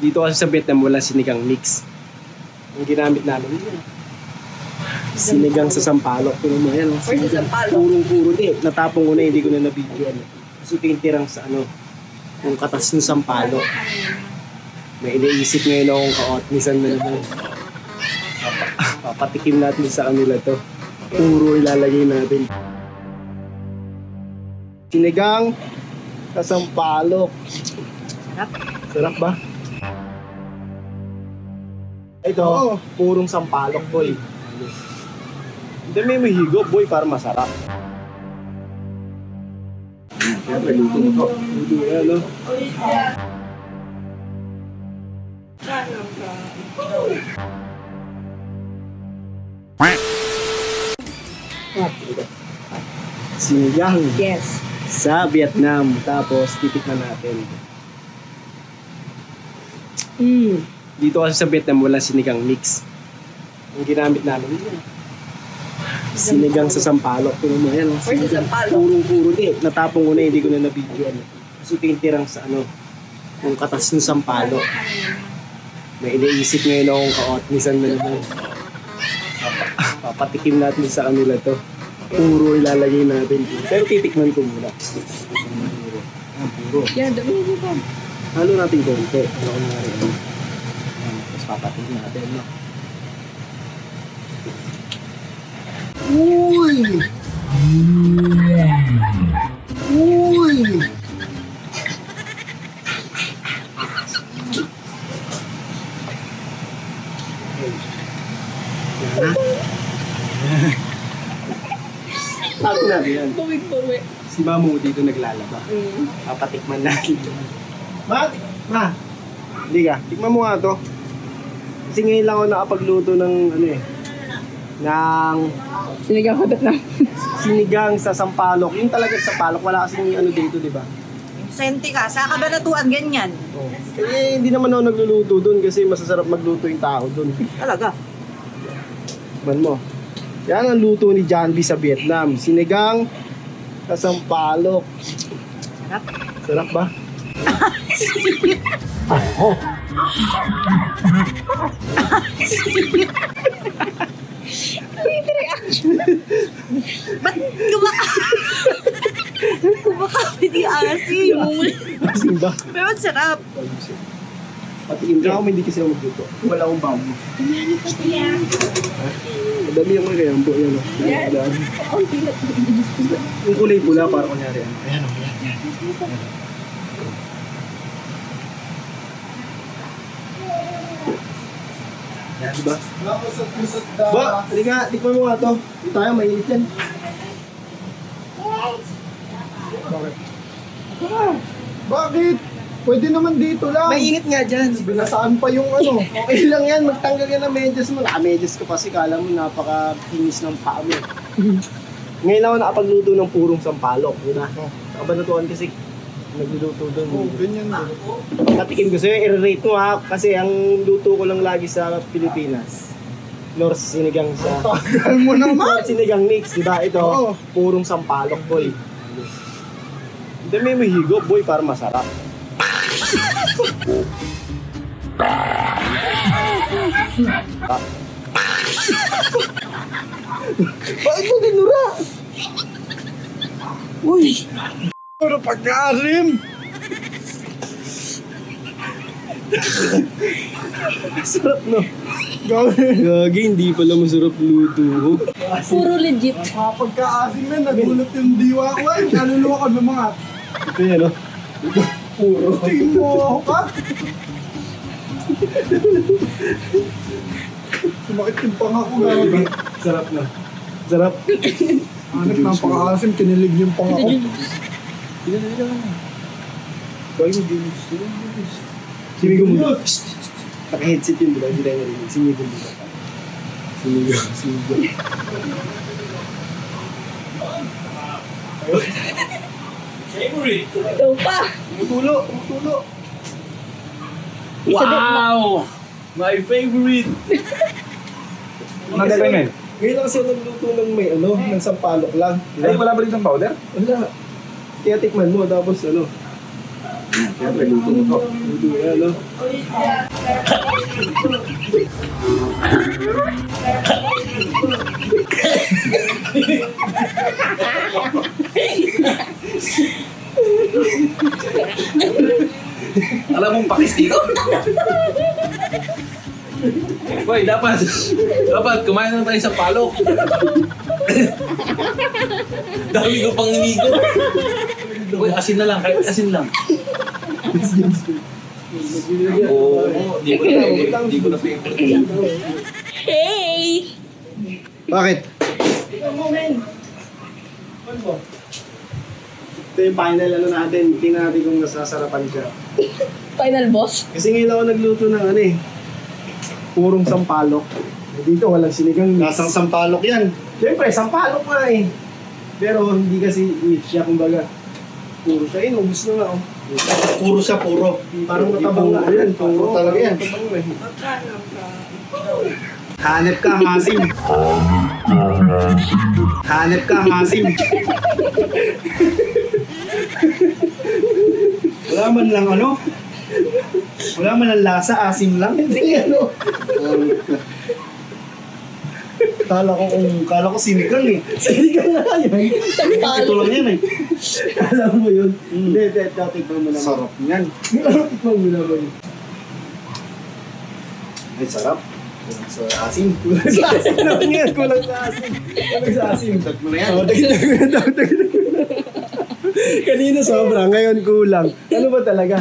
Dito kasi sa Vietnam wala sinigang mix. Ang ginamit namin yun. Sinigang sa sampalok. Pero mo yan. Purong-puro. Natapong ko na, hindi ko na nabidyoan. Kasi ito yung tirang sa ano, yung katas ng sampalok. May iniisip ngayon akong ka-otnisan na naman. Papatikim natin sa kanila to. Puro ilalagay natin. Sinigang sa sampalok. Sarap. Sarap ba? Ito, purong sampalok, boy. Hindi may mahigop, boy, para masarap. Siyempre, luto ito. Luto yan, no? Sinigang Yes. sa Vietnam. Tapos, titikman natin. Dito kasi sa Vietnam wala sinigang mix. Ang ginamit namin yun. Sinigang sa sampalok. Pero mo yan. Purong-puro. Natapong ko na, hindi ko na nabidyoan. Kasi ito yung tirang sa ano, yung katas ng sampalok. May iniisip ngayon akong ka-otnisan na naman. Papatikim natin sa kanila to. Puro ilalagay natin. Pero titikman ko muna. Puro. Yan, dami mo pa. Halo natin konti. Ano kung nangyari. Tapos papatikim natin. No? Uy! Uy! Tapos natin yan. Bawi. Si Mamo dito naglalaba. Papatikman natin. Ma! Hindi ka. Tikman mo nga to. Kasi ngayon lang ako nakapagluto ng ano eh. Ng Sinigang ko na. sinigang sa sampalok. Yung talaga sa sampalok. Wala kasing ano dito, di ba? Senti ka, sa kabanatuan ganyan. Oh. Eh, hindi naman ako nagluluto doon kasi masasarap magluto yung tao doon. Talaga. Man mo. Yan ang luto ni John B sa Vietnam. Sinigang sa sampalok. Sarap. Sarap ba? Ba't kumakapit yung asim? Asin ba? Pero sarap. Patikim ka ako, hindi kasi ako magluto. Wala akong bamboo. Madali yung mga kayambo. Yan o. Yung kulay pula para kunyari. Ayan o. Yan. Yan, diba? Ba, halika, tikman mo nga to. Dito tayo, mainit yan. Bakit? Pwede naman dito lang. Mainit nga dyan. Binasaan pa yung ano. Okay lang yan, magtanggal ka ng medyas mo. Naka-medyas ka pa kasi kala mo napaka-kinis ng paa mo. Ngayon lang ako nakapagluto ng purong sampalok, di ba? Nakabanatuan kasi nagluluto doon. Oh, ganyan din. Patikim ko sa'yo, i-rate mo ha, kasi ang luto ko lang lagi sa Pilipinas. Nor sinigang sa... Tagal mo naman. Sinigang mix, di ba? Ito, Oo. purong sampalok, boy. Hindi may mahigop, boy, para masarap. Bakit mo dinura? Uy! Pero pagka-asim. Sarap, no? Gawin. Gagi, hindi pala masarap luto. Puro legit. Pagka-asim na, nagulat yung diwa ko. Ay, kaluluwa ko ng mga. Ito yan, no? Puro. Tingin mo ako ka. Sumakit yung pangako nga. Sarap na. Sarap. Hanap ng pang-asim, kinilig yung pangako. Gawin mo din. Simigo mo. Naka-headset yun, diba? Hindi tayo narinig. Simigo mo. Simigo. Ikaw pa. Tumutulo. Wow! My favorite! Ano gagawin ngayon? Ngayon lang kasi nagluto ng may ng sampalok lang. Ay, wala ba dito ng powder? Wala. Kaya tikman mo, tapos Siyempre, luto mo to. Luto yan, no? Alam mong pakis dito? Boy, dapat kumain na tayo sa palok. Dami ko pang inigo. Boy, asin na lang, kahit asin lang. Oo, di ko na favorite. Hey! Bakit? Ito yung final ano natin. Tingnan natin kung nasasarapan siya. Final boss. Kasi ngayon ako nagluto ng ano eh. Purong sampalok. Dito walang sinigang mix. Nasang sampalok yan. Siyempre, sampalok nga eh. Pero hindi kasi mix siya, kumbaga. Puro siya yun, ubus na nga oh. Puro siya, puro. Parang matabang nga yan. Puro talaga yan. Matabang eh. Hanep ka, masim. Hanep ka, masim. Wala man lang ano? Wala man lang lasa, asim lang. Hindi ano. Kala ko sinigang eh. Sinigang nga yan. Ito lang yan eh. Alam mo yun. Hindi, tikman mo naman. Sarap niyan. Tikman mo naman. Ay, sarap. Kulang sa asim. Sa asin naman yan. Kulang sa asin. Kulang sa asin. Tag mo na yan. Oh, dagdag mo na daw. Kanina sobra, ngayon kulang. Ano ba talaga?